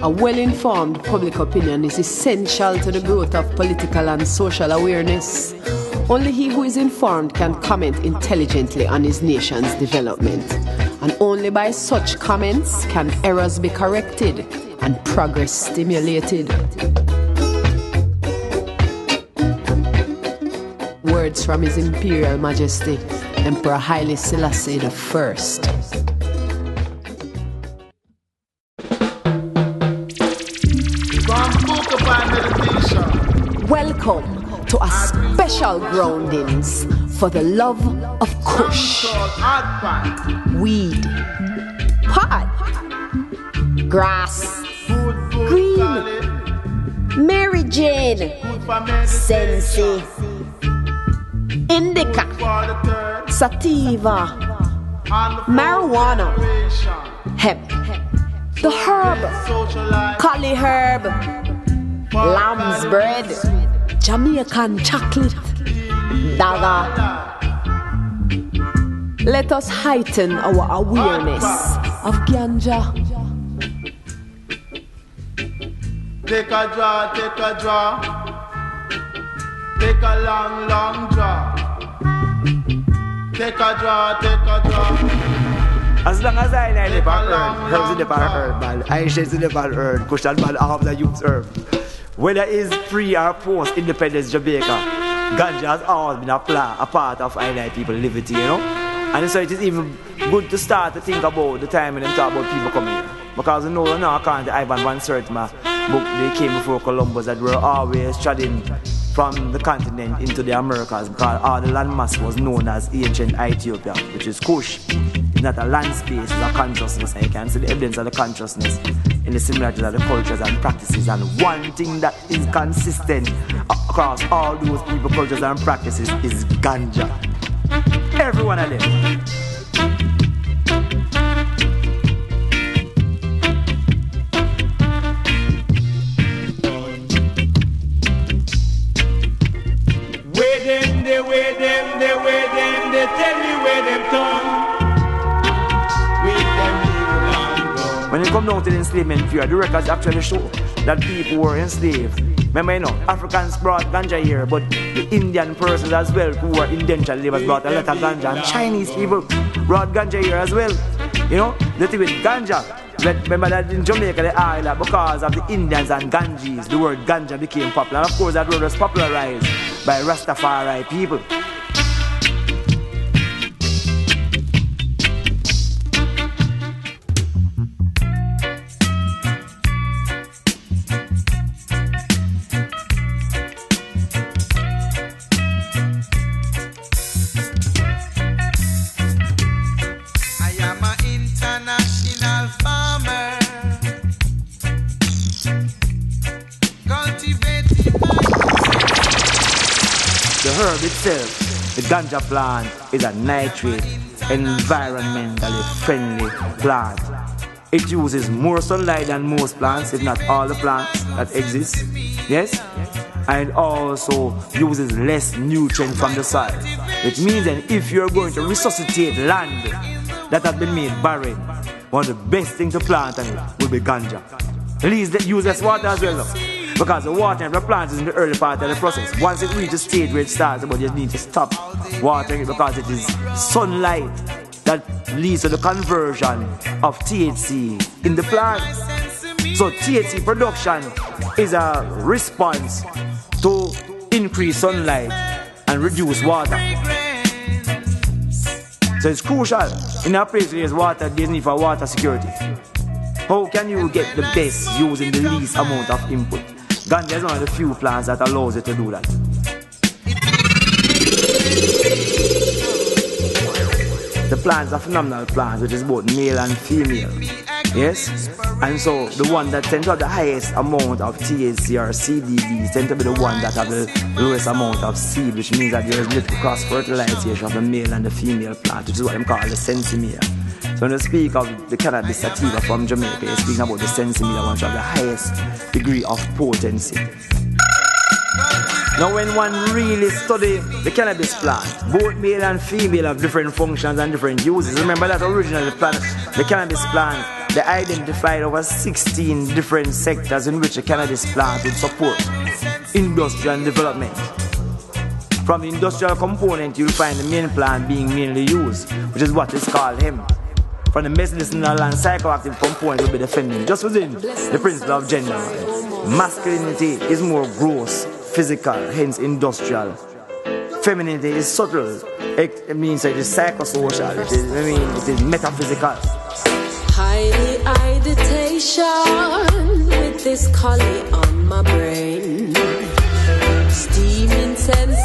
A well-informed public opinion is essential to the growth of political and social awareness. Only he who is informed can comment intelligently on his nation's development. And only by such comments can errors be corrected and progress stimulated. Words from His Imperial Majesty, Emperor Haile Selassie I. Welcome to a special groundings for the love of Kush. Weed, pot, grass, green, Mary Jane, Sensi, Indica, Sativa, marijuana, hemp, the herb, Kali herb, lamb's bread, Jamaican chocolate, daga. Let us heighten our awareness of ganja. Take a draw, take a draw. Take a long, long draw. Take a draw, take a draw. As long as I live on earth, herbs in the herb, man. I shades in the earth, Kush and man of the youth herb. Whether it's pre or post independence Jamaica, ganja has always been a part of island people liberty, you know. And so it is even good to start to think about the time when they talk about people coming here. Because you know now according to Ivan Van Sertima book, they came before Columbus that were always treading from the continent into the Americas because all the landmass was known as ancient Ethiopia, which is Kush. It's not a land space, it's a consciousness, and you can see the evidence of the consciousness in the similarities of the cultures and practices. And one thing that is consistent across all those people, cultures and practices is ganja. Every one of them. They tell me where them come. When it comes down to the enslavement period, the records actually show that people were enslaved. Remember, you know, Africans brought ganja here, but the Indian persons as well who were indentured laborers brought a lot of ganja, and Chinese people brought ganja here as well. You know, the thing with ganja, remember that in Jamaica they are that because of the Indians and Ganges, the word ganja became popular. And of course, that word was popularized by Rastafari people. Itself, the ganja plant is a nitrate, environmentally friendly plant. It uses more sunlight than most plants, if not all the plants that exist. Yes? And it also uses less nutrient from the soil. Which means that if you're going to resuscitate land that has been made barren, one of the best things to plant on it will be ganja. Use less water as well. Because the water of the plant is in the early part of the process. Once it reaches a stage where it starts, but you need to stop watering it because it is sunlight that leads to the conversion of THC in the plant. So THC production is a response to increase sunlight and reduce water. So it's crucial. In a place where there's water, there's need for water security. How can you get the best using the least amount of input? Ganja is one of the few plants that allows you to do that. The plants are phenomenal plants, which is both male and female. Yes? And so the one that tends to have the highest amount of THC or CBD tend to be the one that have the lowest amount of seed, which means that there is little cross-fertilization of the male and the female plant, which is what they call the sensimilla. So when you speak of the cannabis sativa from Jamaica, you're speaking about the sensimilla, one which have the highest degree of potency. Now when one really study the cannabis plant, both male and female have different functions and different uses. Remember that originally the cannabis plant they identified over 16 different sectors in which the cannabis plant would support industrial development. From the industrial component, you'll find the main plant being mainly used, which is what is called hemp. From the medicinal and psychoactive component will be defended. Just within the principle of gender, masculinity is more gross, physical, hence industrial. Femininity is subtle. It means it is psychosocial. It is metaphysical. Highly meditation with this collie on my brain. Steaming sensinias,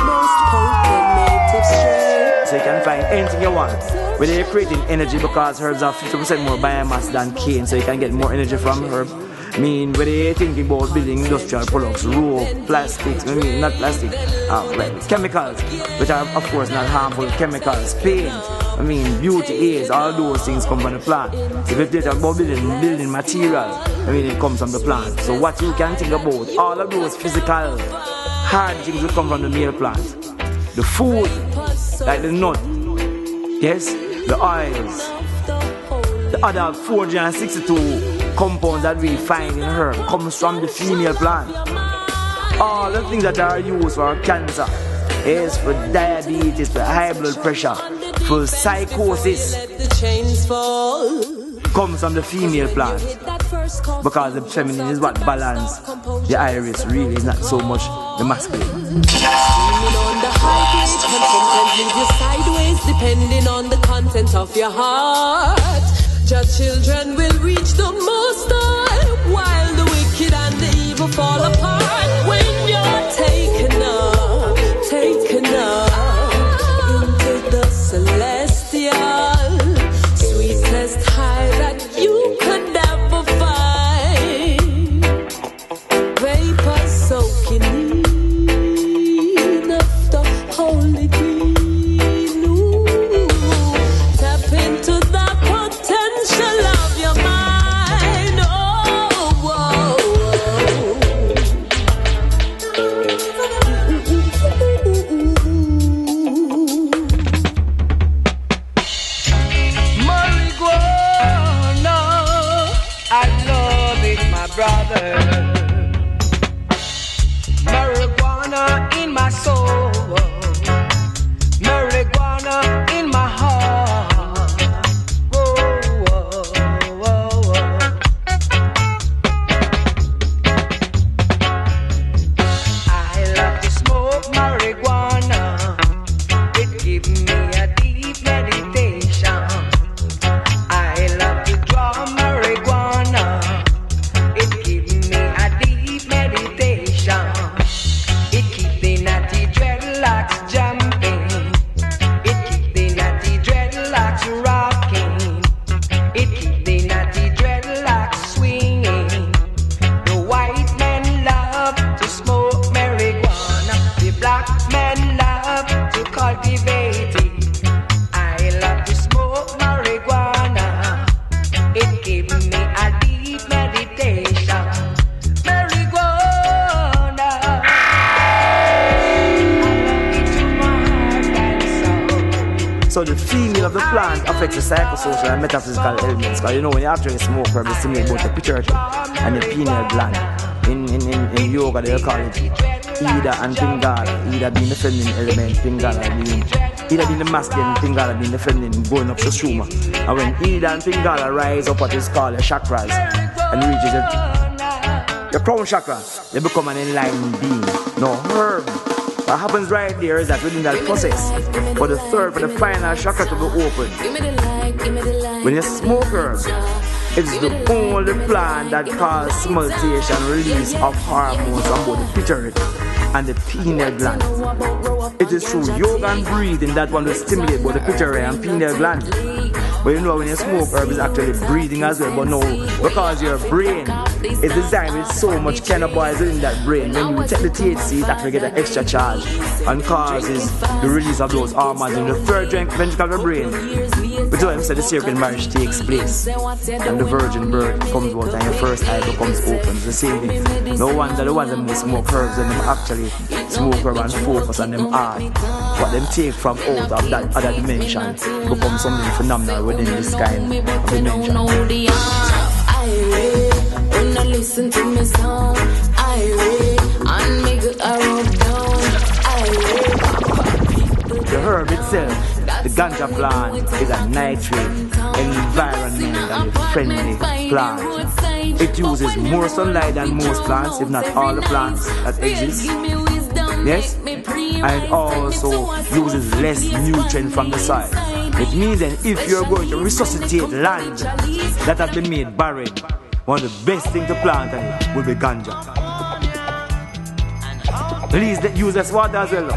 most potent native strain. So you can find anything you want. Whether you're creating energy because herbs have 50% more biomass than cane, so you can get more energy from herb. I mean, whether you're thinking about building industrial products, rope, plastics, not plastic, chemicals, which are of course not harmful chemicals, paint, beauty aids, all those things come from the plant. If you talk about building material, it comes from the plant. So what you can think about, all of those physical, hard things will come from the male plant. The food, like the nut, yes, the oils, the other 462 compounds that we find in herb comes from the female plant. All the things that are used for cancer, is for diabetes, for high blood pressure, for psychosis, comes from the female plant. Because the feminine is what balance the iris, really is not so much the masculine. Sideways depending on the content of your heart. Your children will reach the most high, while the wicked and the evil fall apart. When you're taken up into the celestial, sweetest high that you could never find. Vapor soaking in of the holy green. Tap into the potential of your mind. Oh, whoa, Marijuana, I love it, my brother. Marijuana in my soul, marijuana in my heart. Whoa, whoa, whoa, whoa. I love to smoke marijuana. It gives me a deep meditation. I love to draw marijuana. It gives me a deep meditation. It keeps the natty dreadlocks jumping. It keeps the natty dreadlocks rocking. It keeps the natty dreadlocks swinging. The white men love to smoke marijuana. The black men love to cultivate it. I love to smoke marijuana. It gives me a deep meditation. Marijuana, I love it to my heart and soul. So the female of the plant affects the psychosocial and metaphysical elements. Because when you actually smoke herb, it's stimulate both the pituitary and the pineal gland. In yoga, they call it Ida and Pingala. Ida being the feminine element, Pingala being Ida being the masculine, Pingala being the feminine, going up to Shuma. And when Ida and Pingala rise up what is called the chakras and reaches the crown chakra, they become an enlightened being. No herb. What happens right there is that within that process, for the final chakra to be opened, when you smoke herb, it's the only plant that causes simultaneous release of hormones on both the pituitary and the pineal gland. It is through yoga and breathing that one will stimulate both the pituitary and pineal gland. But you know when you smoke herb, it's actually breathing as well. But no, because your brain is designed with so much cannabis in that brain, when you take the THC, it actually get an extra charge and causes the release of those hormones in the third ventricle of the brain, which But when the sacred marriage takes place and the virgin birth comes out and your first eye becomes open, it's the same thing. No wonder the ones that smoke herbs and them actually smoke herb and focus on them art. What them take from out of that other dimension becomes something phenomenal within this kind of dimension. When I listen to my song, I read and make it a rub down. The herb itself, the ganja plant, is a nitrate, environmentally friendly plant. It uses more sunlight than most plants, if not all the plants that exist. Yes? And it also uses less nutrient from the soil. It means that if you're going to resuscitate land that has been made barren, one of the best things to plant on it will be ganja. Please use less water as well,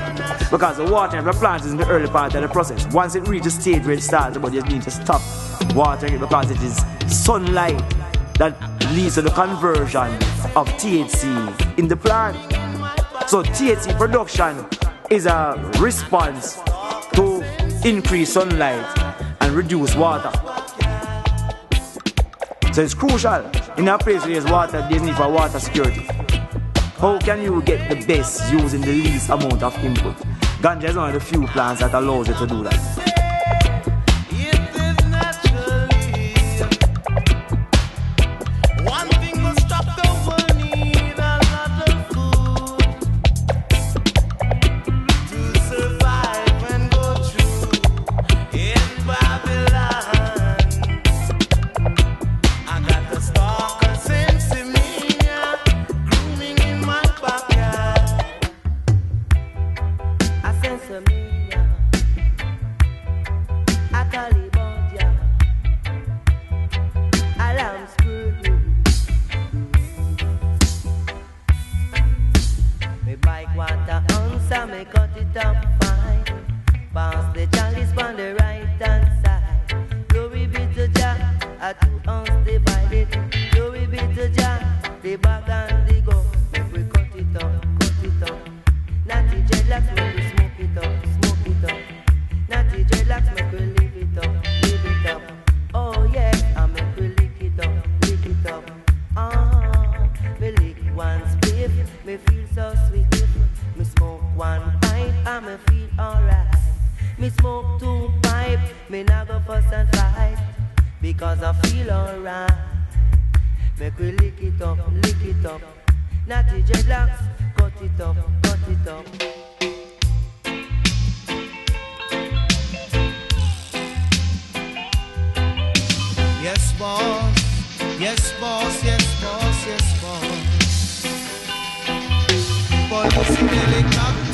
because the water of the plant is in the early part of the process. Once it reaches a stage where it starts, but you need to stop watering it because it is sunlight that leads to the conversion of THC in the plant. So THC production is a response to increase sunlight and reduce water. So it's crucial. In a place where there's water, there's need for water security. How can you get the best using the least amount of input? Ganja is one of the few plants that allows you to do that.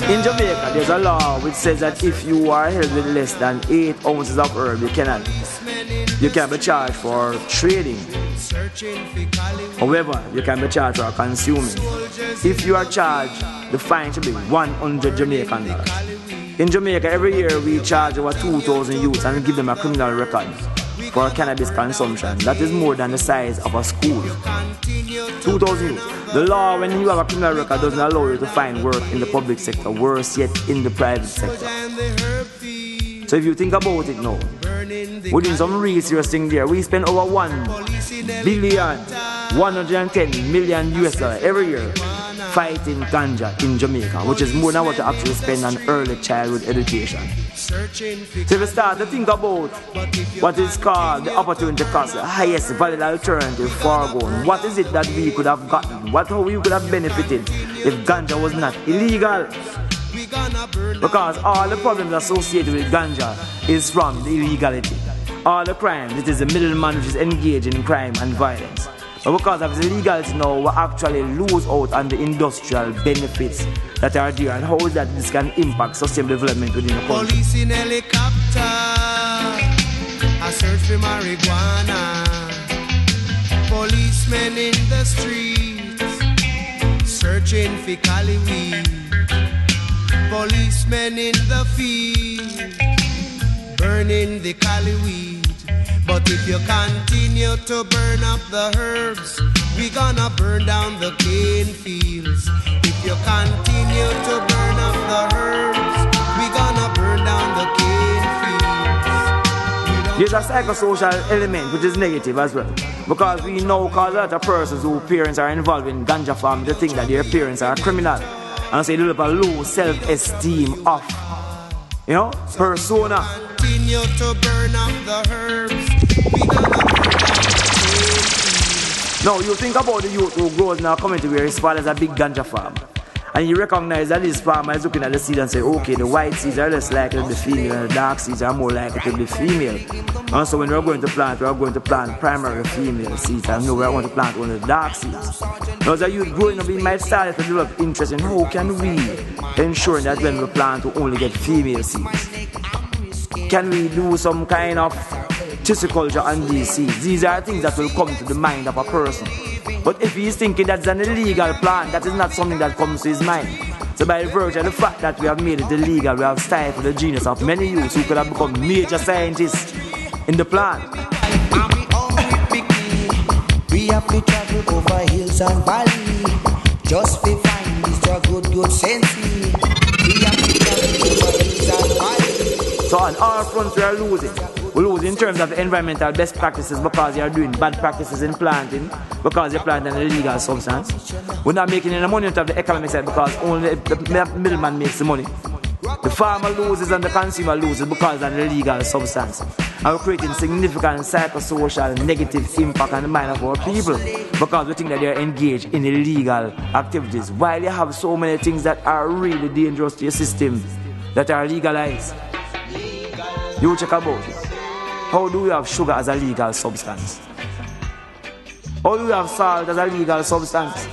In Jamaica, there's a law which says that if you are held with less than 8 ounces of herb, you can be charged for trading. However, you can be charged for consuming. If you are charged, the fine should be 100 Jamaican dollars. In Jamaica, every year we charge over 2,000 youths and give them a criminal record for cannabis consumption. That is more than the size of a school. 2,000 youths. The law, when you have a criminal record, doesn't allow you to find work in the public sector, worse yet in the private sector. So if you think about it now, we're doing some real serious thing there. We spend over $1.110 billion US every year fighting ganja in Jamaica, which is more than what you actually spend on early childhood education. So if you start to think about what is called the opportunity cost, the highest valid alternative foregone, what is it that we could have gotten? How we could have benefited if ganja was not illegal? Because all the problems associated with ganja is from the illegality. All the crimes, it is the middleman which is engaged in crime and violence. But because of the illegality now, we actually lose out on the industrial benefits that are there, and how is that this can impact sustainable development within the country. Police in helicopter, I search for marijuana. Policemen in the streets, searching for cali weed. Policemen in the field, burning the cali weed. But if you continue to burn up the herbs, we gonna burn down the cane fields. If you continue to burn up the herbs, we gonna burn down the cane fields. We There's a psychosocial element which is negative as well. Because we know cause a lot of persons whose parents are involved in ganja farm, they think that their parents are criminal. And so they develop a low self-esteem of, persona. Continue to burn up the herbs. Now you think about the youth who grows in our community where his father is a big ganja farm. And you recognize that this farmer is looking at the seed and say, okay, the white seeds are less likely to be female and the dark seeds are more likely to be female. And so when we're going to plant primary female seeds and no, we're going to plant only the dark seeds. Now as a youth growing up, we might start to develop interest in how can we ensure that when we plant we only get female seeds. Can we do some kind of psychoculture on these seeds? These are things that will come to the mind of a person. But if he is thinking that's an illegal plant, that is not something that comes to his mind. So by virtue of the fact that we have made it illegal, we have stifled the genius of many youths who could have become major scientists in the plant. We have to travel over hills and valleys just to find this good sense. We have to travel over hills and valleys. So on all fronts we are losing. We lose in terms of environmental best practices because you are doing bad practices in planting, because you're planting an illegal substance. We're not making any money out of the economic side because only the middleman makes the money. The farmer loses and the consumer loses because of an illegal substance. And we're creating significant psychosocial negative impact on the mind of our people because we think that they are engaged in illegal activities while you have so many things that are really dangerous to your system that are legalized. You check about it. How do we have sugar as a legal substance? How do we have salt as a legal substance?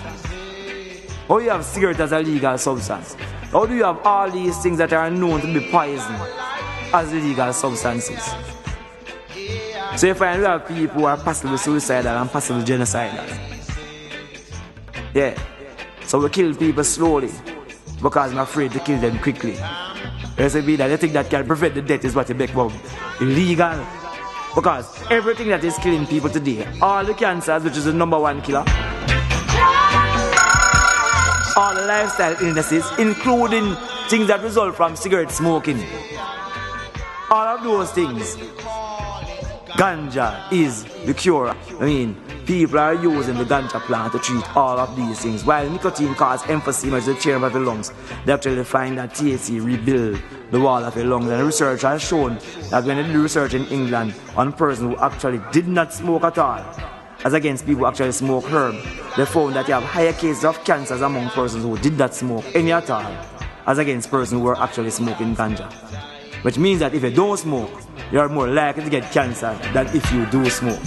How do you have cigarette as a legal substance? How do you have all these things that are known to be poison as legal substances? So you find we have people who are possibly suicidal and possibly genocidal. Yeah. So we kill people slowly because we're afraid to kill them quickly. There's a bit that you think that can prevent the death is what you make about illegal. Because everything that is killing people today, all the cancers, which is the number one killer, all the lifestyle illnesses, including things that result from cigarette smoking, all of those things, ganja is the cure. I mean, people are using the ganja plant to treat all of these things. While nicotine causes emphysema, which is the chair of the lungs, they actually find that THC rebuild the wall of the lungs. And research has shown that when they did research in England on a person who actually did not smoke at all, as against people who actually smoke herb, they found that you have higher cases of cancers among persons who did not smoke any at all, as against persons who were actually smoking ganja. Which means that if you don't smoke, you are more likely to get cancer than if you do smoke.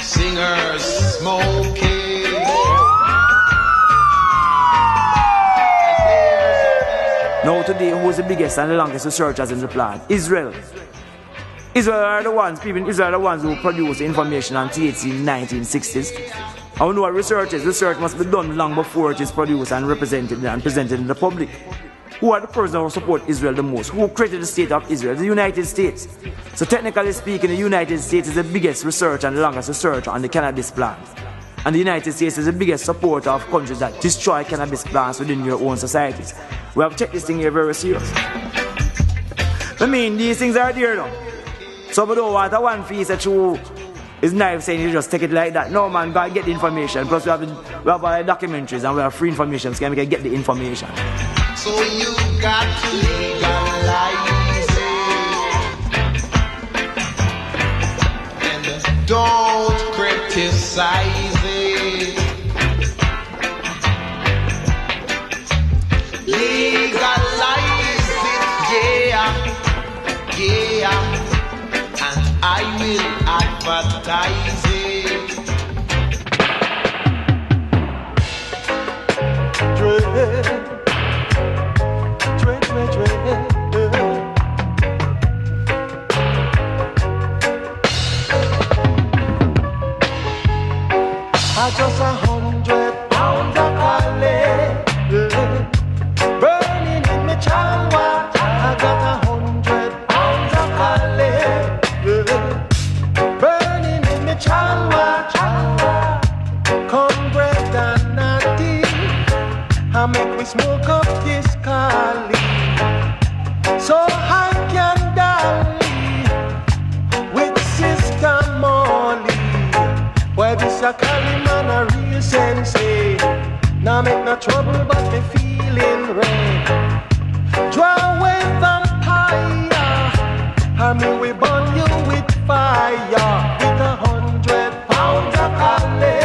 Singers smoking. Now today, who's the biggest and the longest researchers in the plant? Israel. Israel are the ones, people in Israel are the ones who produced information on THC in the 1960s. I know what research is. Research must be done long before it is produced and represented and presented in the public. Who are the persons who support Israel the most? Who created the state of Israel? The United States. So technically speaking, the United States is the biggest researcher and the longest researcher on the cannabis plant. And the United States is the biggest supporter of countries that destroy cannabis plants within your own societies. We have to take this thing here very serious. I mean, these things are there now. So we don't want a one piece that you is naive saying you just take it like that. No man, gotta get the information. Plus we have our documentaries and we have free information so we can get the information. So you got to legalize it and don't criticize it. Legalize it, yeah, yeah, and I will advertise it. Just 100 pounds of Cali, burning in me chalwa. I got 100 pounds of Cali, burning in me chalwa. Come bread and natty, I make we smoke up this Cali, so I can dally with this a Cali man a real sensei. Now make no trouble but me feeling red. Draw away vampire, and me we burn you with fire. With 100 pounds of Cali,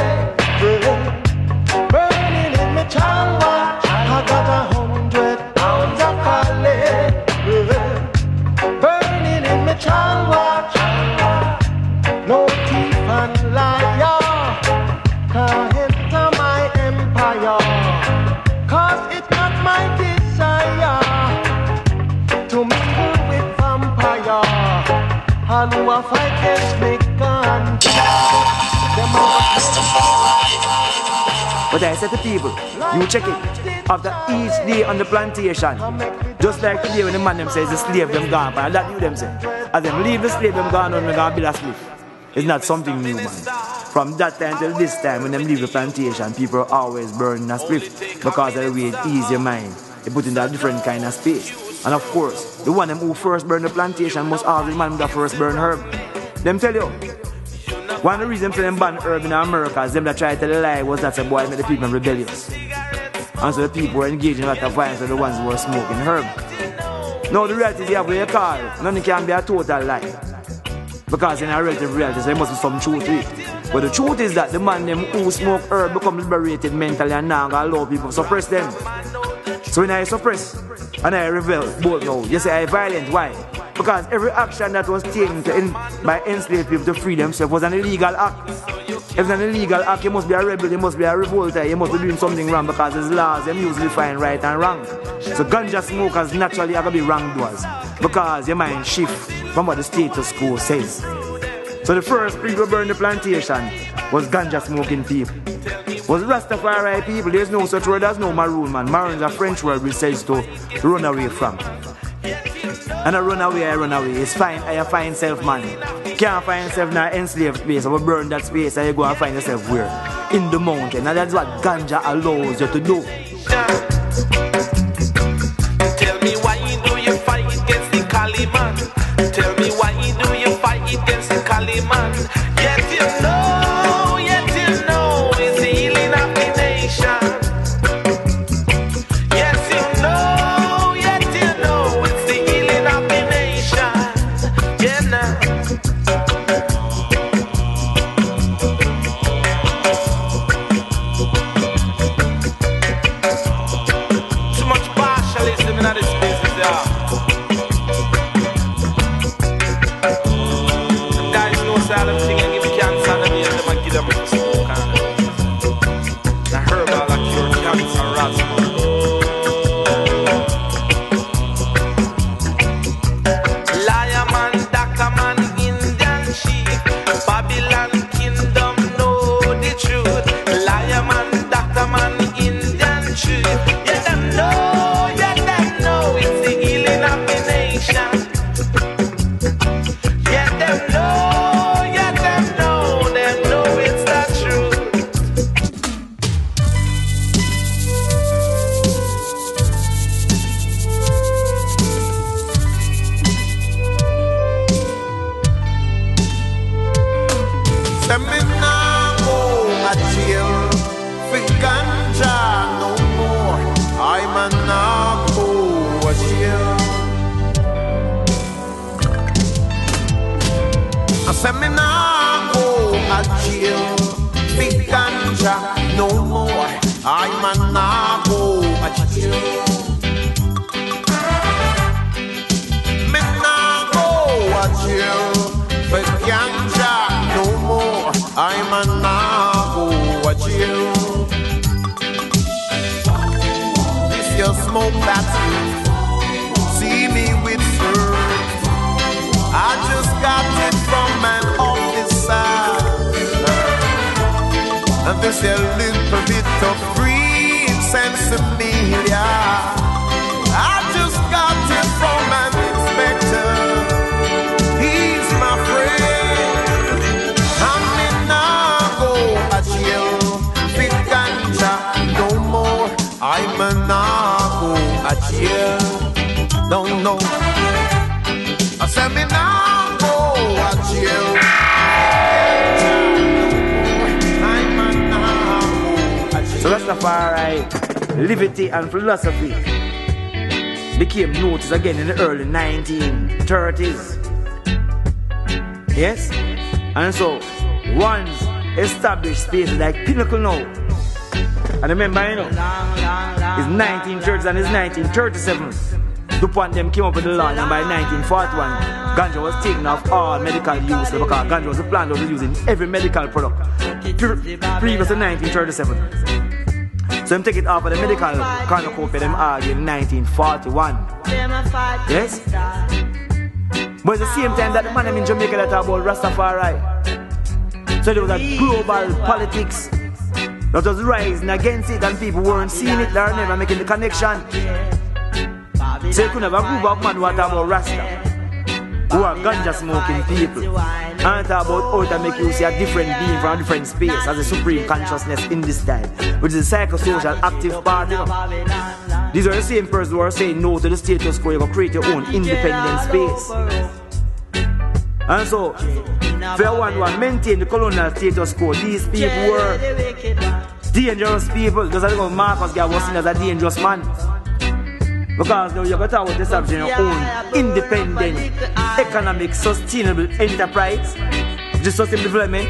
burning in me chalwa. I got 100 pounds of Cali, burning in me chalwa. No thief and liar can enter my empire, 'cause it's not my desire to mingle with vampire. And who a fight against me can't. But I said to people, you check it. After each day on the plantation, just like today when the man them says the slave them gone, and that you them say, as them leave the slave them gone on, they gonna build a slave. It's not something new, man. From that time till this time, when them leave the plantation, people are always burning a spliff because of the way it ease your mind. They put in that different kind of space. And of course, the one them who first burn the plantation must always the man that first burn herb. Them tell you, one of the reasons for them ban herb in America is them that try to tell a lie was that the boy made the people rebellious. And so the people were engaging in a lot of violence with the ones who were smoking herb. Now the reality is you have what you call, none can be a total lie. Because in a relative reality, there must be some truth to it. But the truth is that the man them who smoke herb become liberated mentally and now gonna allow people to suppress them. So when I suppress and I rebel, both now, you say I violent. Why? Because every action that was taken by enslaved people to free themselves was an illegal act. If it's an illegal act, you must be a rebel, you must be a revolter, you must be doing something wrong because there's laws, them usually find right and wrong. So ganja smokers naturally are going to be wrongdoers because your mind shift from what the status quo says. So the first people burn the plantation was ganja smoking people. Was Rastafari people. There's no such word as no maroon, man. Maroon is a French word which says to run away from. And I run away. It's fine, I find self, man. Can't find yourself in an enslaved space, or burn that space and you go and find yourself where? In the mountain. And that's what ganja allows you to do. Tell me why do you fight against the Cali man? Tell me why do you fight against the Cali man? Yet you know it's the healing of the nation. Yes you know it's the healing of the nation. Yeah now. Too much partialism in other spaces there. Guys know silent thing and give cancer and them and give them a smoke and the herbal that cure cancer and asthma. Liar man, doctor man, Indian chief, Babylon kingdom know the truth. Liar man, doctor man, Indian chief. Yeah them know it's the healing of the nation. Yeah them know it's the truth. Say me nah go a jail for ganja no more. I'm a nah go a jail. I say me nah go a jail for ganja no more. I'm a nah go a jail. Me nah go a jail for ganja no more. I'm a nah go a jail. This your smoke that's you. See me with syrup. I just got it from an officer. And this a little bit of green sensibilia. I just got it from an inspector. He's my friend. I'm in nah go a jail. Fit ganja no more. I'm a nah go a jail. Don't know. I said me nah go a jail. Rastafari liberty and philosophy became noticed again in the early 1930s. Yes? And so, once established spaces like Pinnacle now, and remember, you know, it's 1930s and it's 1937. DuPont them came up with the law, and by 1941, ganja was taken off all medical use because ganja was the plant that was used in every medical product previous to 1937. So them take it off of the medical cornucopia, them argue in 1941. Yes? But at the same time that the man in Jamaica that talk about Rastafari. So there was a global politics that was rising against it and people weren't seeing it, they were never making the connection. So you could have a group of men who are talking about Rasta, who are ganja smoking people, and talk about how to make you see a different being from a different space as a supreme consciousness in this time, which is a psychosocial active part, you know. These are the same persons who are saying no to the status quo. You go create your own independent space. And so, for one to maintain the colonial status quo, these people were dangerous people. Just as Marcus Garvey was seen as a dangerous man. Because now you're going to talk about establishing your own independent, economic, sustainable enterprise, just sustainable development,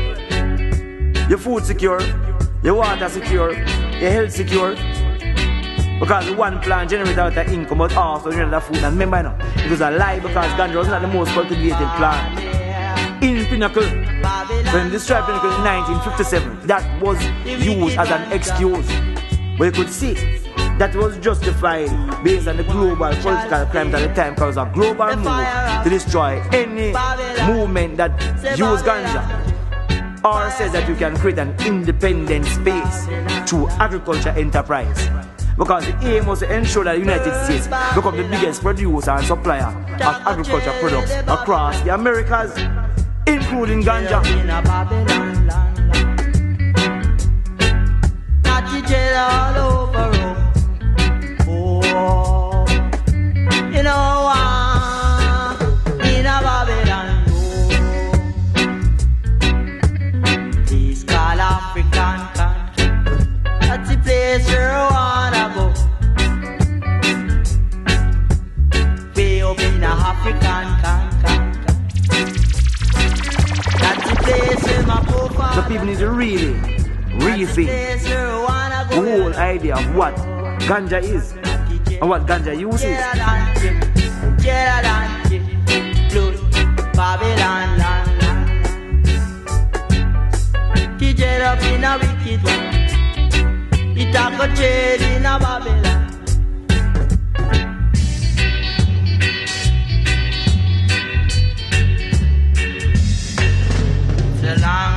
your food secure, your water secure, your health secure. Because the one plant generates out the income, but also generates the food. And remember, now, it was a lie because ganja was not the most cultivated plant. In Pinnacle, when they destroyed Pinnacle in 1957, that was used as an excuse. But you could see that was justified based on the global political climate at the time, because it was a global move to destroy any movement that uses ganja or says that you can create an independent space through agriculture enterprise. Because the aim was to ensure that the United States become the biggest producer and supplier of agriculture products across the Americas, including ganja. You know, in a Babylon, this called African country. That's the place where I wanna go. Way up in a African country. That's the place where my forefathers. So people need to really rethink the whole idea of what ganja is and what ganja uses. Babylon, get up in a wicked one. It a go trade in a Babylon. It's a long.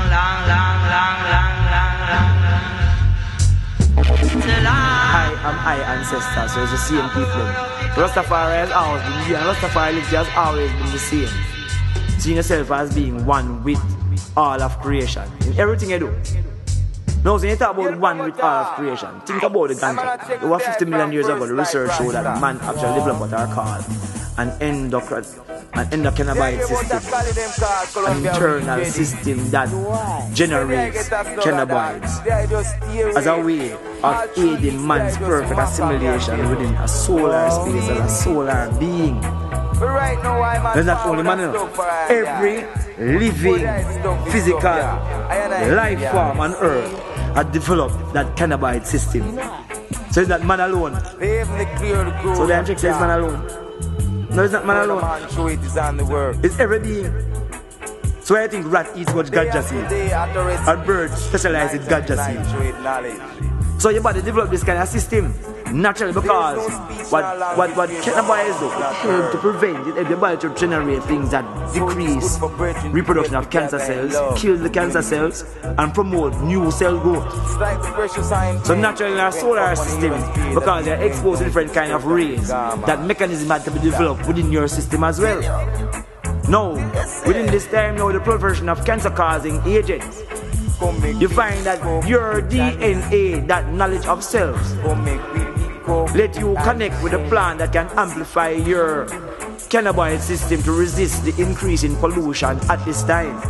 I ancestors, so it's the same people. Rastafari has always been here, and Rastafari has always been the same. Seeing yourself as being one with all of creation in everything you do. Now, when you talk about one with all of creation, think about the ganja. Over 50 million years ago, the research showed that man actually developed what are called an endocannabinoid system, an internal system that generates cannabinoids as a way of aiding man's perfect assimilation within a solar space as a solar being. There's not only man, every living physical life form on earth has developed that cannabinoid system. So it's not man alone. So the Antrix says man alone. No, it's not man alone. It's every being. So I think rat eats much ganja seed, and birds specialize in ganja seed. So your body develop this kind of system naturally because what cannabis do, it to prevent it, your body to generate things that decrease reproduction of cancer cells, kill the cancer cells, and promote new cell growth. So naturally in our solar system, because they're exposed to different kind of rays, that mechanism had to be developed within your system as well. Now, within this time now, the proliferation of cancer-causing agents, you find that your DNA, that knowledge of cells, let you connect with a plant that can amplify your cannabinoid system to resist the increase in pollution at this time.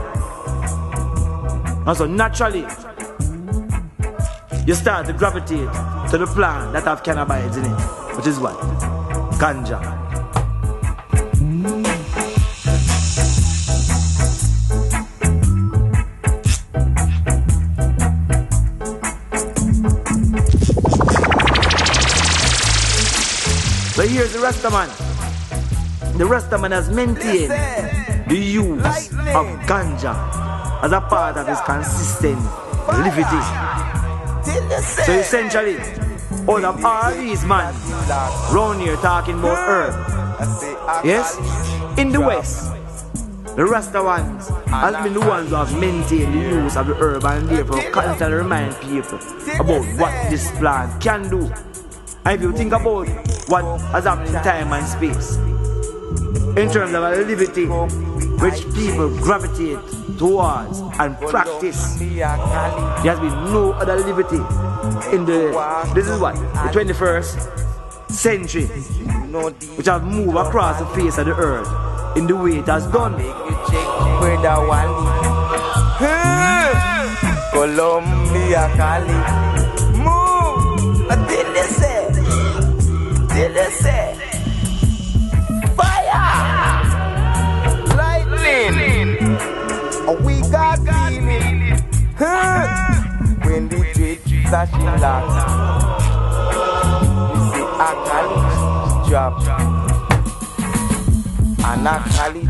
And so naturally, you start to gravitate to the plant that have cannabis in it, which is what? Ganja. So here's the Rastaman. The Rastaman has maintained the use of ganja as a part of his consistent living. So essentially, all of all these men round here talking about herb. Yes? In the West, the Rasta ones has been the ones who have maintained the use of the herb and therefore constantly remind people about what this plant can do. And if you think about what has happened in time and space, in terms of a liberty which people gravitate towards and practice, there has been no other liberty in the, this is what, the 21st century, which have moved across the face of the earth in the way it has done. Colombia, Cali, move, until they say, fire, lightning, we got feeling, when the streets are locked, we see a Cali drop, and a Cali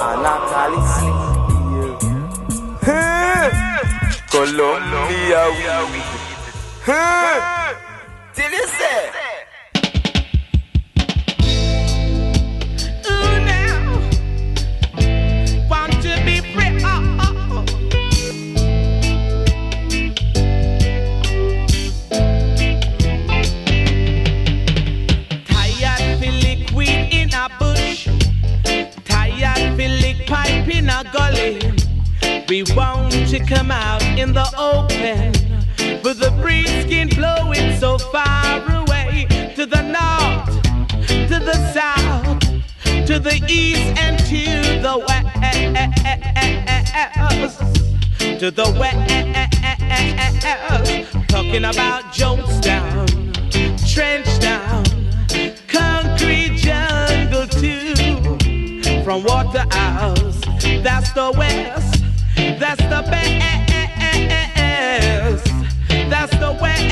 and a Cali Colombia, till you say, ooh now, want to be free, Tired feel liquid in a bush, tired feel lick pipe in a gully. We want to come out in the open, but the breeze can blow it so far away, to the north, to the south, to the east and to the west, to the west. Talking about Jonestown, Trenchtown, concrete jungle too, from Waterhouse, that's the west. That's the best, that's the west.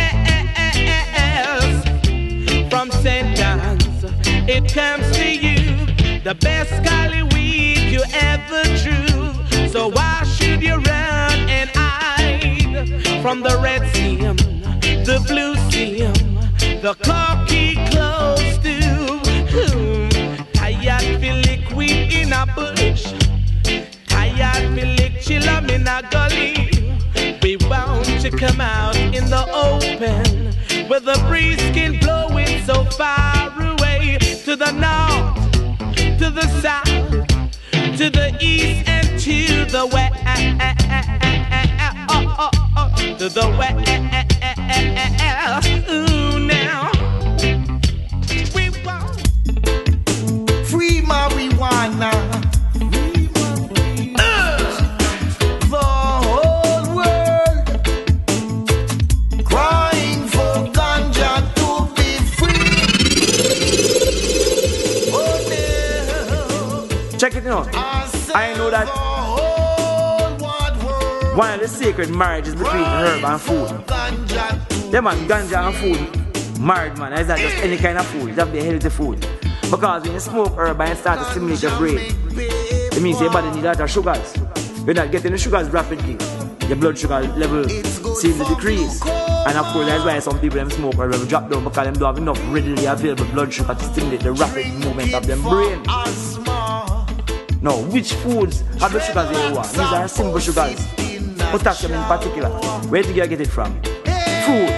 From St. John's, it comes to you, the best Cali weed you ever drew. So why should you run and hide from the red seam, the blue seam, the cocky close to? Tired feel liquid in a bush, tired feel lick chillum in a gully. We want to come out in the open, where the breeze can blow it so far away, to the north, to the south, to the east and to the west, to the west. Ooh, now we want free marijuana. Check it out. I know that one of the sacred marriages between herb and food. Yeah man, ganja and food, married man, it's not just any kind of food, it's have to be healthy food. Because when you smoke herb and you start to stimulate your brain, it means your body needs a lot of sugars. You're not getting the sugars rapidly, your blood sugar level seems to decrease. And of course that's why some people them smoke herb will drop down, because they don't have enough readily available blood sugar to stimulate the rapid movement of their brain. Now, which foods have the sugars you want? These are simple sugars. Potassium in particular. Where do you get it from? Fruit,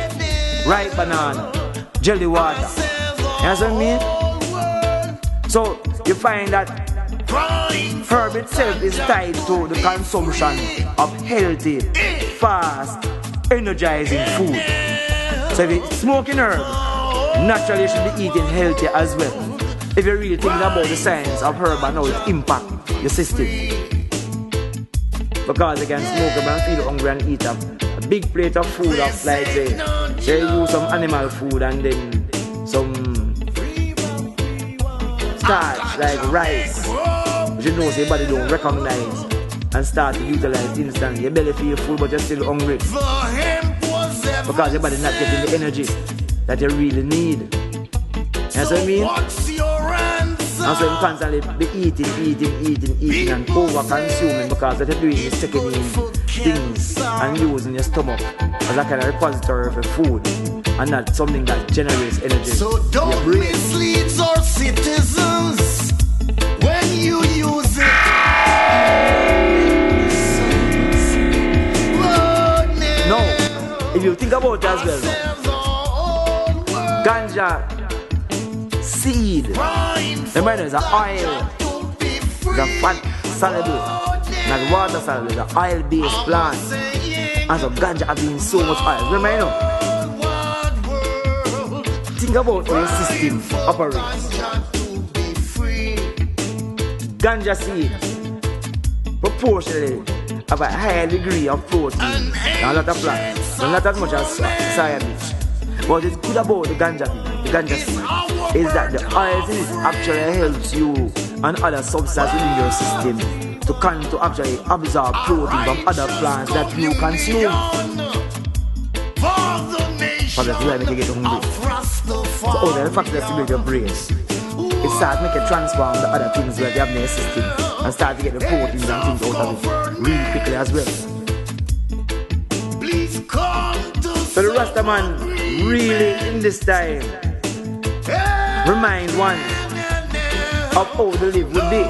ripe banana, jelly water. You know what I mean? So, you find that herb itself is tied to the consumption of healthy, fast, energizing food. So if you're smoking herb, naturally you should be eating healthy as well. If you're really thinking about the science of herb and how it impacts your system. Because they can smoke them and feel hungry and eat a big plate of food of like they use some animal food and then some starch like rice, which you know your body don't recognize and start to utilize instantly. Your belly feel full but you're still hungry because your body not getting the energy that you really need. You know what I mean? And so you constantly be eating and over-consuming because what you're doing is taking in things and using your stomach as a kind of repository for food and not something that generates energy. So don't mislead our citizens when you use it. No, if you think about it as well, ganja seed, remember there's an oil, the fat soluble, not water soluble, the oil-based plant, and so ganja having so much oil. Remember, you know? Think about how your system operates. Ganja seed proportionally have a higher degree of protein than a lot of plants, but not as much as soya bean. What is good about the ganja seed is that the oil in it actually helps you and other substances within your system to actually absorb protein from other plants that you consume. For that's why I make you get hungry. So all the factors that stimulate your brain, it starts to make you transform the other things that you have in your system and start to get the proteins and things out of it really quickly as well. So the Rasta man really in this time remind one of how the live would be.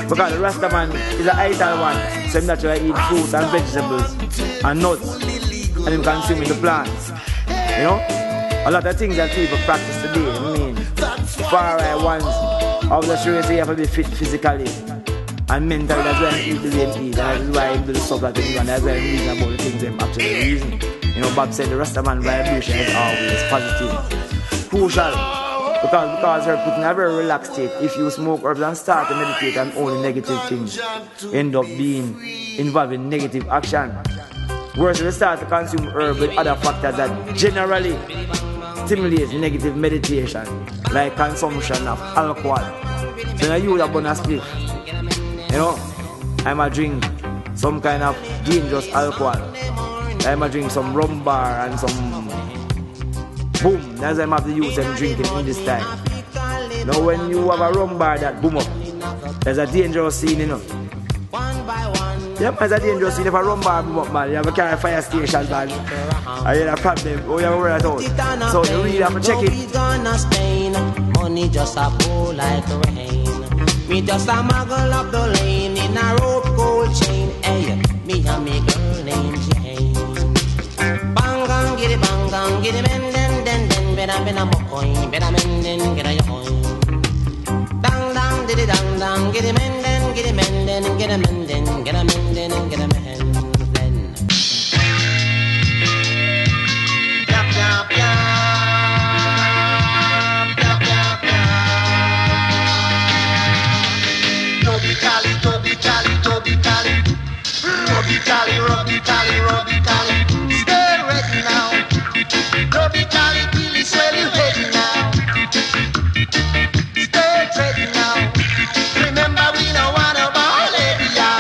Because the Rasta man is an idle one, so he naturally eat fruits and vegetables and nuts and him consuming the plants. You know? A lot of things that people practice today, I mean, far right ones, obviously you have to be fit physically and mentally. That's why he eat the way he eat, and that's why he do the stuff that he do, and that's why he reason about the things that actually reason. You know, Bob said the Rasta man vibration is always positive. Crucial. Because you're put in a very relaxed state. If you smoke herbs and start to meditate on only negative things, end up being involved in negative action. Whereas if you start to consume herbs with other factors that generally stimulate negative meditation, like consumption of alcohol. So now you have a split. You know, I'm a drink some kind of dangerous alcohol. I'm a drink some rum bar and some boom. That's why I'm have to use them drinking in this time. Now when you have a rum bar that boom up, there's a dangerous scene, you know. Yep, there's a dangerous scene if a rum bar boom up, man. You have a carry fire station, man. I had a problem. Oh, you have a worry at all. So you really have to check it. Money just a pour like rain. Me just a muggle up the lane in a rope gold chain. Hey, me and me girl named Jane. Bang, get it, men, den, better a coin, better men, get a coin. Dang, did it, dang, get it, men, den, get a men, get a men, get a men, get a men. Robbie Cali, stay ready now. Robbie Cali, till it's where you heading now. Stay ready now. Remember we no want a ball area.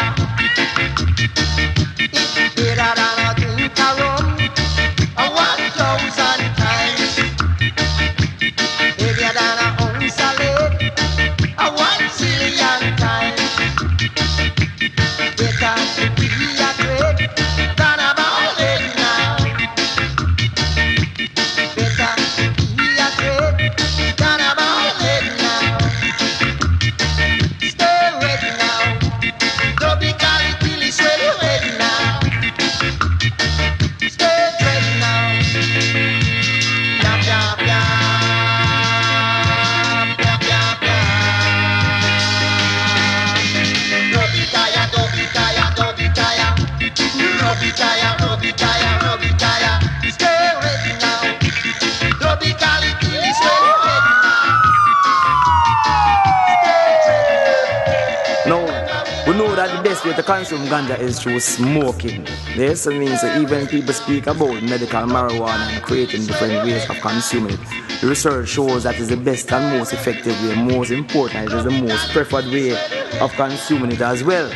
the best way to consume ganja is through smoking. This means that even people speak about medical marijuana and creating different ways of consuming it. The research shows that is the best and most effective way, most important, it is the most preferred way of consuming it as well.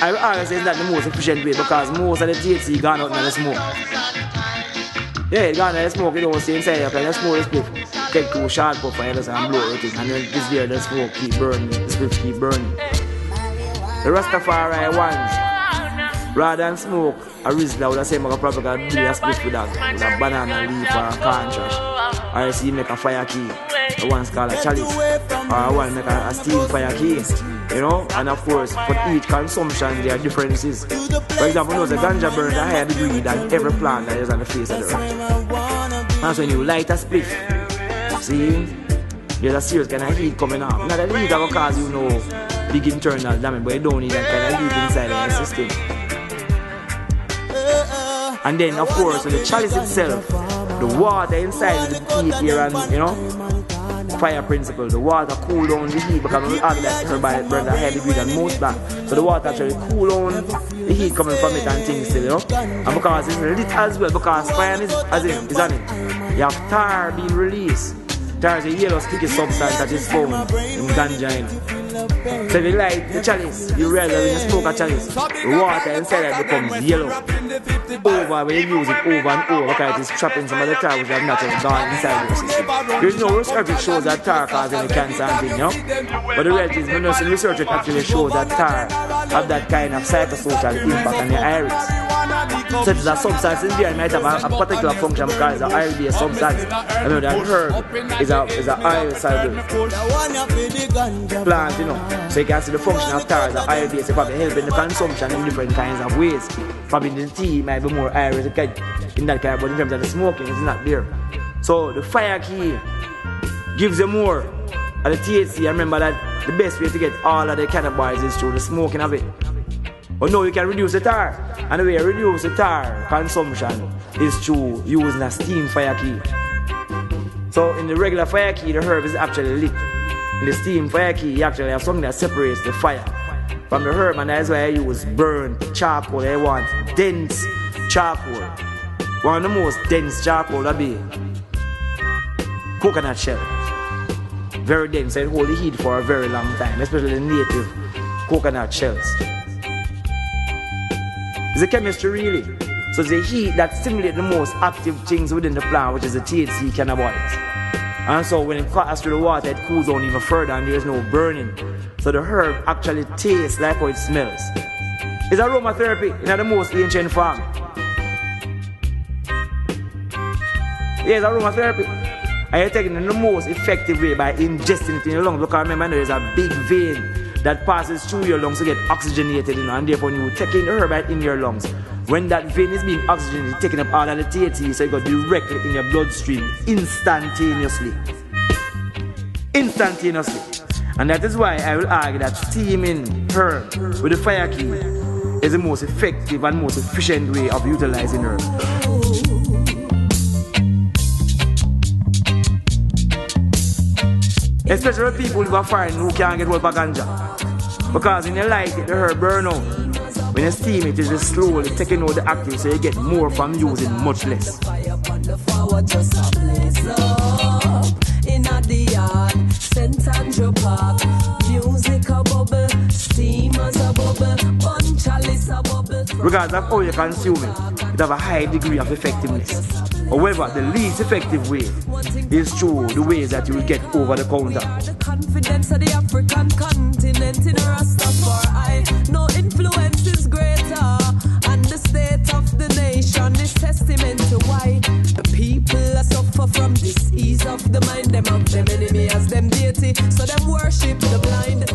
I will always say that the most efficient way because most of the THC gone out in the smoke. Yeah, it gone out in the smoke, you don't stay inside, you can smoke the spliff. Take 2 short puff and blow it in, and then this there the smoke keep burning, the spliff keep burning. The Rastafari ones, rather than smoke a Rizla, would I say I probably got do a spliff with a banana leaf or a corn trash. Or I see make a fire key, the one's called a chalice, or one make a steam fire key. You know, and of course, for each consumption there are differences. For example, the ganja burns a higher degree than every plant that is on the face of the earth. And so when you light a spliff, see, there's a serious kind of heat coming out. Not that the heat that will cause you no big internal damage, but you don't need that kind of heat inside of your system. And then, of course, with the chalice itself, the water inside the heat here and, you know, fire principle, the water cool down the heat because we have that herb burn a higher degree than most plants. So the water actually cool down the heat coming from it and things still, you know. And because it's lit as well, because fire is on it. You have tar being released. Tar is a yellow sticky substance that is found in ganja. So if you light the chalice, you realize when you smoke a chalice, the water inside it becomes yellow. Over when you use it over and over because it is trapping some of the tar which have not just gone inside the system. There is no research that shows that tar causes any cancer and thing, you know? But the reality is, no research that actually shows that tar have that kind of psychosocial impact on your iris. So it's a substance in there, it might have a particular function because it's an iris-based substance. I know that herb is an iris-soluble plant, you know. So you can see the function of tar as an iris-based, probably helping the consumption in different kinds of ways. Probably the tea might be more iris in that kind, but in terms of the smoking, it's not there. So the fire key gives you more of the THC. I remember that the best way to get all of the cannabis is through the smoking of it. But no, you can reduce the tar. And the way you reduce the tar consumption is through using a steam fire key. So in the regular fire key, the herb is actually lit. In the steam fire key, you actually have something that separates the fire from the herb, and that's why I use burnt charcoal. I want dense charcoal. One of the most dense charcoal that be coconut shell. Very dense, so it hold the heat for a very long time, especially the native coconut shells. It's a chemistry really. So it's the heat that stimulates the most active things within the plant, which is the THC cannabinoids. And so when it passes through the water, it cools down even further and there's no burning. So the herb actually tastes like how it smells. It's aromatherapy in the most ancient form. Yeah, it's aromatherapy. And you're taking it in the most effective way by ingesting it in your lungs. Because remember, there is a big vein that passes through your lungs to get oxygenated, and therefore you take in the herb in your lungs. When that vein is being oxygenated, it's taking up all of the THC, so it goes directly in your bloodstream instantaneously. Instantaneously. And that is why I will argue that steaming herb with the fire key is the most effective and most efficient way of utilizing herb. Especially people who are foreign who can't get hold of ganja. Because when you light it, the herb burn out. When you steam it, it's just slowly taking out the active, so you get more from using much less. Regardless of how you consume it, it has a high degree of effectiveness. However, the least effective way is through the ways that you will get over the counter. The confidence of the African continent in Rastafari. No influence is greater, and the state of the nation is testament to why the people suffer from disease of the mind. Them of them enemy as them deity, so them worship the blind.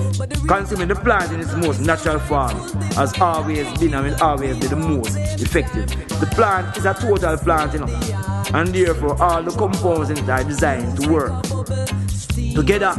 Consuming the plant in its most natural form has always been and will always be the most effective. The plant is a total plant, you know. And therefore all the compounds in it are designed to work together,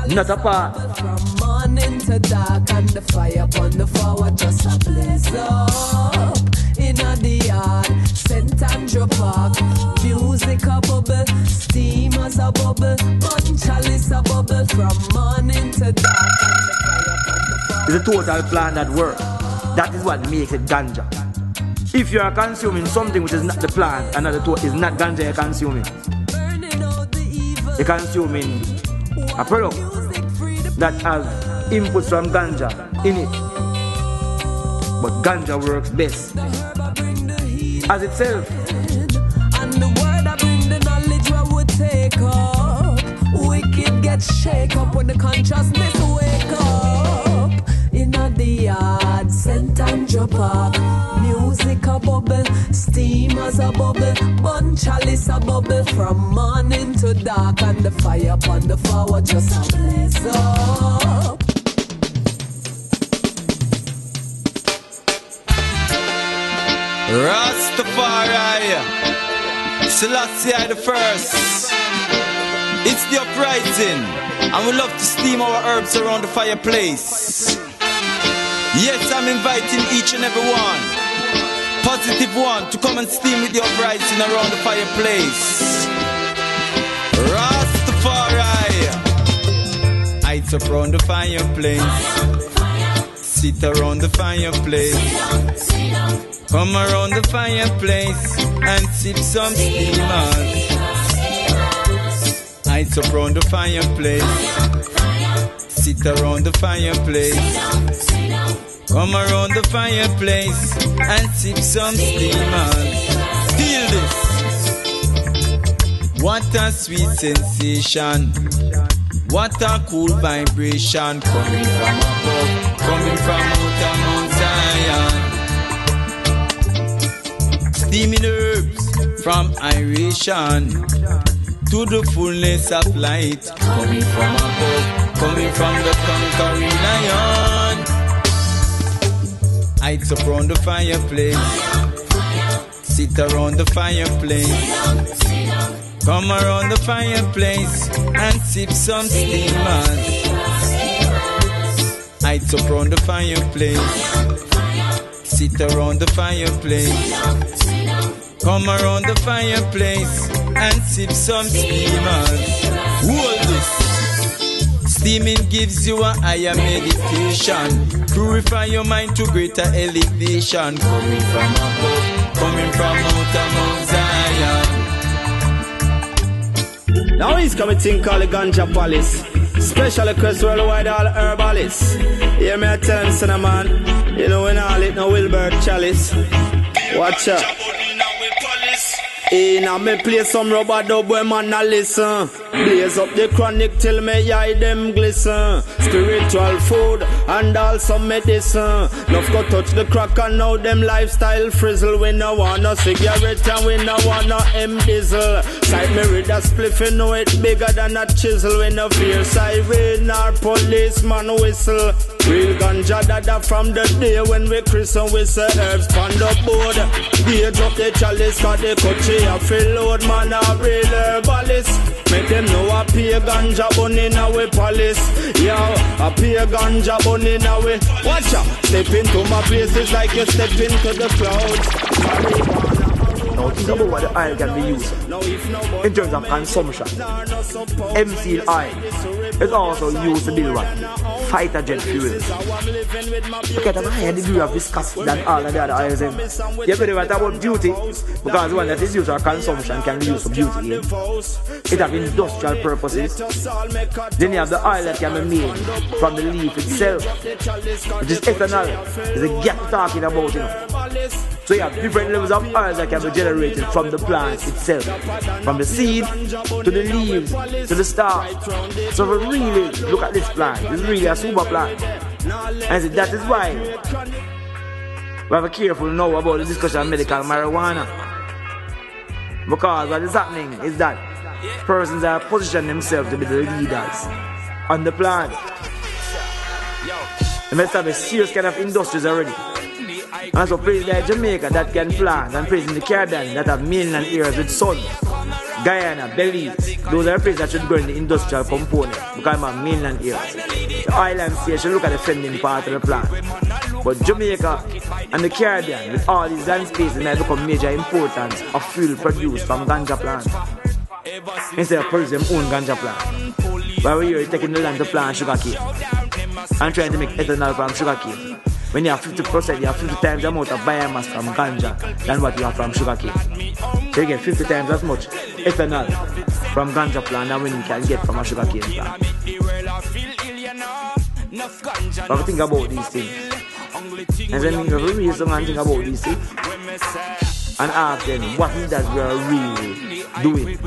not apart. From morning to dark, and the fire upon the forward just a blaze up. In the yard, St. Andrew Park, music a bubble, steamers a bubble, bun chalice a bubble. From morning to dark, and the fire upon the It's a total plant that works. That is what makes it ganja. If you are consuming something which is not the plant, another is not ganja you're consuming. You're consuming a product that has inputs from ganja in it. But ganja works best as itself. And the word I bring the knowledge where we take up. Wicked get shake up when the consciousness wake up. In the yard, scent and drop up. Music a bubble, steam as a bubble, bun chalice a bubble. From morning to dark, and the fire upon the floor just a blaze up. Rastafari, Selassie the first. It's the uprising, and we love to steam our herbs around the fireplace. Yes, I'm inviting each and every one, positive one, to come and steam with the uprising around the fireplace. Rastafari, it's up around the fireplace. Sit around the fireplace. Come around the fireplace and sip some steamers. Lights up around the fireplace. Sit around the fireplace. Come around the fireplace and sip some steamers. Feel this. What a sweet sensation. What a cool vibration coming from above, coming from outer Mount Zion. Steaming herbs from aeration to the fullness of light, coming from above, coming from the conquering lion. Heights up around the fireplace. Sit around the fireplace. Come around the fireplace and sip some steamers. Heights up around the fireplace. Sit around the fireplace. Come around the fireplace and sip some steamers. Hold this. Steaming gives you a higher meditation. Purify your mind to greater elevation. Coming from above, coming from outer Mount Zion. Now he's coming to call the Ganja Palace. Special request worldwide all herbalists. Hear me I tell him, son of man, you know when all it no Wilbur Chalice. Watch out. In a me play some rubber dub when man a listen. Blaze up the chronic till me eye them glisten. Spiritual food and also medicine. Nuff go touch the crack and now them lifestyle frizzle. We no want no cigarette and we no want no M-diesel. Side me read a spliff and know it bigger than a chisel. We no fear siren or policeman whistle. Real ganja dada from the day when we christen we say herbs on the board. They drop the chalice cause they cut you a fill load man a real herbalist. Make them know a pay ganja bun in our palace. Yo, a pay ganja bun in our. Watch out, step into my places like you step into the clouds. Now think about what the oil can be used in terms of consumption. MC oil is also used to build what? Fighter jet fuels. Look at the higher degree of viscosity than all of the other oils. You better what about beauty, because one that is used for consumption can be used for beauty. It has industrial purposes. Then you have the oil that can be made from the leaf itself, which is ethanol. There's a gap talking about, you know. So you have different levels of oils that can be generated from the plant itself, from the seed to the leaves to the stalk. So if we really look at this plant, it's really a super plant. And so that is why we have to be careful now about the discussion of medical marijuana. Because what is happening is that persons are positioning themselves to be the leaders on the plant. They establish serious kind of industries already. And so places like Jamaica that can plant, and places in the Caribbean that have mainland areas with sun, Guyana, Belize, those are places that should go in the industrial component because of mainland areas. The islands here should look at the fending part of the plant. But Jamaica and the Caribbean, with all these land spaces, may become major importance of fuel produced from ganja plants instead of producing their own ganja plant. While we're here taking the land to plant sugar cane. and trying to make ethanol from sugarcane. When you have 50%, you have 50 times the amount of biomass from ganja than what you have from sugarcane. So you get 50 times as much ethanol from ganja plant than when you can get from a sugarcane plant. But think about these things. And then you really think about these things and ask them what is that we are really doing.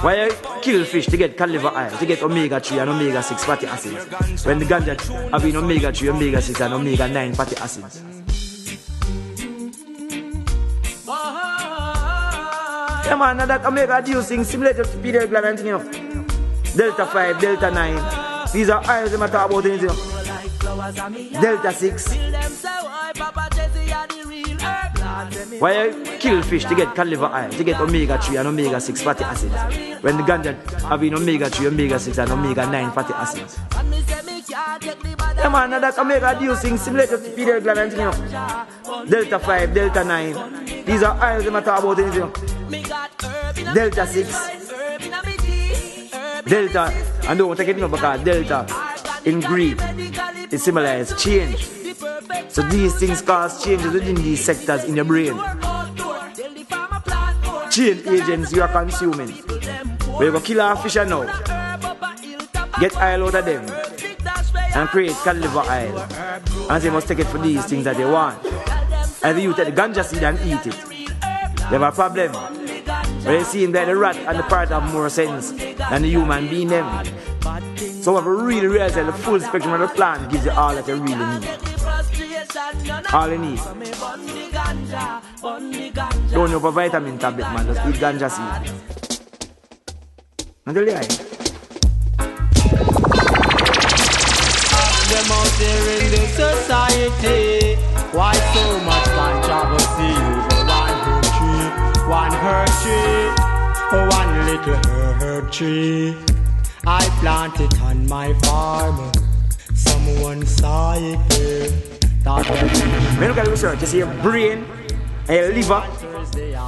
Why you kill fish to get cod liver oil, to get omega-3 and omega-6 fatty acids, when the ganja have been omega-3, omega-6 and omega-9 fatty acids? Yeah man, now that omega reducing stimulated to pineal gland and thing, you know. Delta 5, Delta 9, these are oils that I talk about, you know. Delta 6. Why you kill fish to get cod liver oil, to get omega-3 and omega-6 fatty acids, when the ganja have been omega-3, omega-6 and omega-9 fatty acids? Yeah man, now that omega reducing stimulated to pineal gland and thing, you know. Delta 5, Delta 9, these are oils that I talk about, you know. Delta 6, Delta, and don't take it no because Delta in Greek is similar as change. So these things cause changes within these sectors in your brain. Change agents you are consuming. Where you go kill a fish now, get oil out of them, and create cod liver oil. And they must take it for these things that they want. And you take the ganja seed and eat it, you have a problem. But you see that the rat and the parrot have more sense than the human being them. So if you really realize that the full spectrum of the plant gives you all that you really need. All you need. Don't have a vitamin tablet, man. Just eat ganja seed. Until you them out there in the society. Why so much controversy over one herb tree, one little herb tree. I planted on my farm. Someone saw it there. When you look at the research, you see a brain and a liver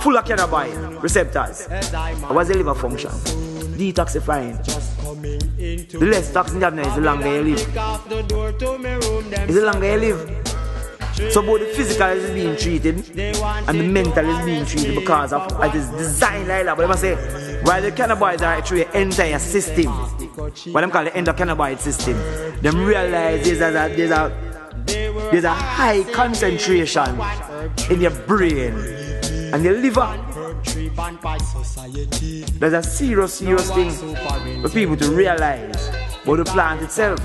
full of cannabis receptors. What's the liver function? Detoxifying. The less toxin you have now is the longer you live. Is the longer you live. So both the physical is being treated and the mental is being treated because of it is designed like that. But I must say, while the cannabis are through the entire system, what I'm calling the endocannabinoid system, them realize there's a high concentration in your brain and your liver. There's a serious thing for people to realize about the plant itself.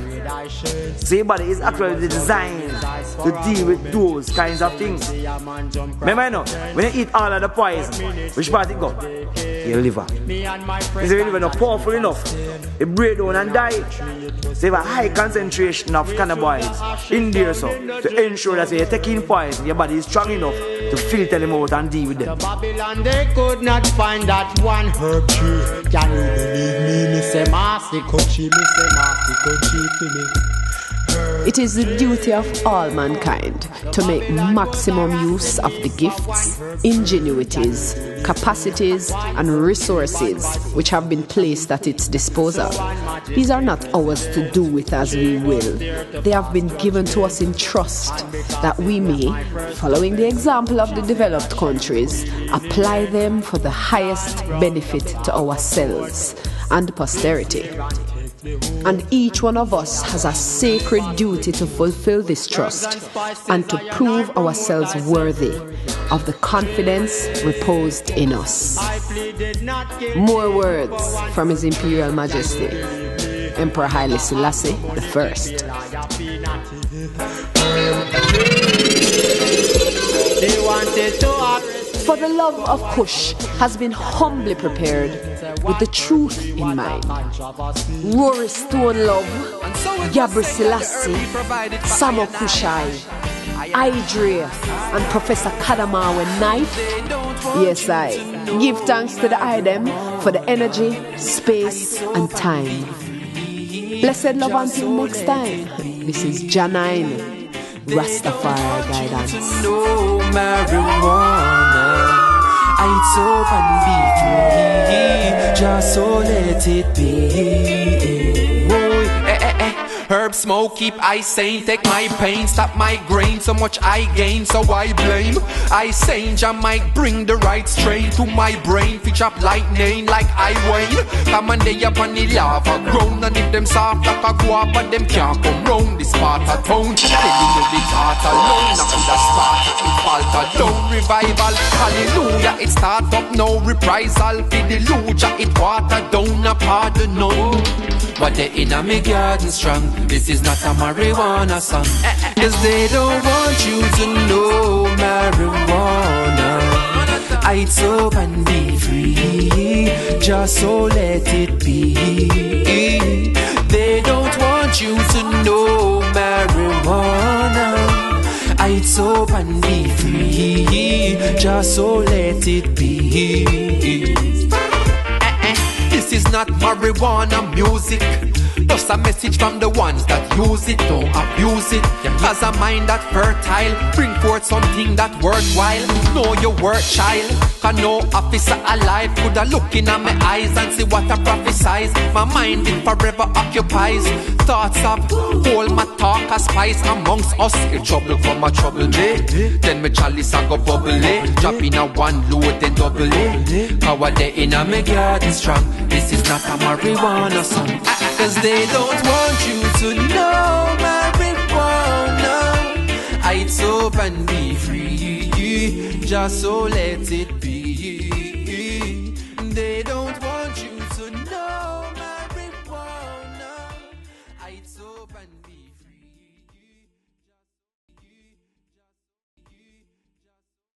So your body is actually designed to deal with those kinds of things. Remember, you know, when you eat all of the poison, which part it go? Your liver. Is your liver not powerful enough? It break down and die. So you have a high concentration of cannabinoids in there, so to ensure that when you're taking poison, your body is strong enough to filter them out and deal with them. Babylon, they could not find that one herb tree. Can you believe me? Me say Master Kushi, me say Master Kushi to me. It is the duty of all mankind to make maximum use of the gifts, ingenuities, capacities, and resources which have been placed at its disposal. These are not ours to do with as we will. They have been given to us in trust that we may, following the example of the developed countries, apply them for the highest benefit to ourselves and posterity. And each one of us has a sacred duty to fulfill this trust and to prove ourselves worthy of the confidence reposed in us. More words from His Imperial Majesty, Emperor Haile Selassie I. For the Love of Kush has been humbly prepared with the truth in mind. Rory Stone Love, Gabre Selassie, Samo Kushai, Idre, and Professor Kadamawa Knight. Yes, I give thanks to the item for the energy, space, and time. Blessed love until next time. This is Jah9. Rastafari guidance. No marijuana, it's up and beat me. Just so let it be. Oh, Herb smoke keep I sane. Take my pain, stop my grain. So much I gain, so I blame. I sane, Jah might bring the right strain to my brain. Fi chop lightning like I wane. Come on they up on the lava ground. And if them soft like a guava, them can't come round this part of town. Telling you the thought alone. Now the start it falter down. Revival, hallelujah. It start up now. Reprisal for the luja. It water down a pardon no. But they in a me garden strong. This is not a marijuana song. Cause they don't want you to know marijuana. It's up and be free. Just so let it be. They don't want you to know marijuana. It's up and be free. Just so let it be. This is not marijuana music. Just a message from the ones that use it. Don't abuse it. Cause a mind that fertile bring forth something that worthwhile. Know your worth, child. Cause no officer alive could have look in at my eyes and see what I prophesize. My mind it forever occupies. Thoughts of hold my talk a spice amongst us. In trouble from my trouble me. Then my chalice I go bubble it. Drop in a one load then double it. Power day in a me garden strong. This is not a marijuana song. Cause they don't want you to know marijuana. It's up and be free. Just so let it be.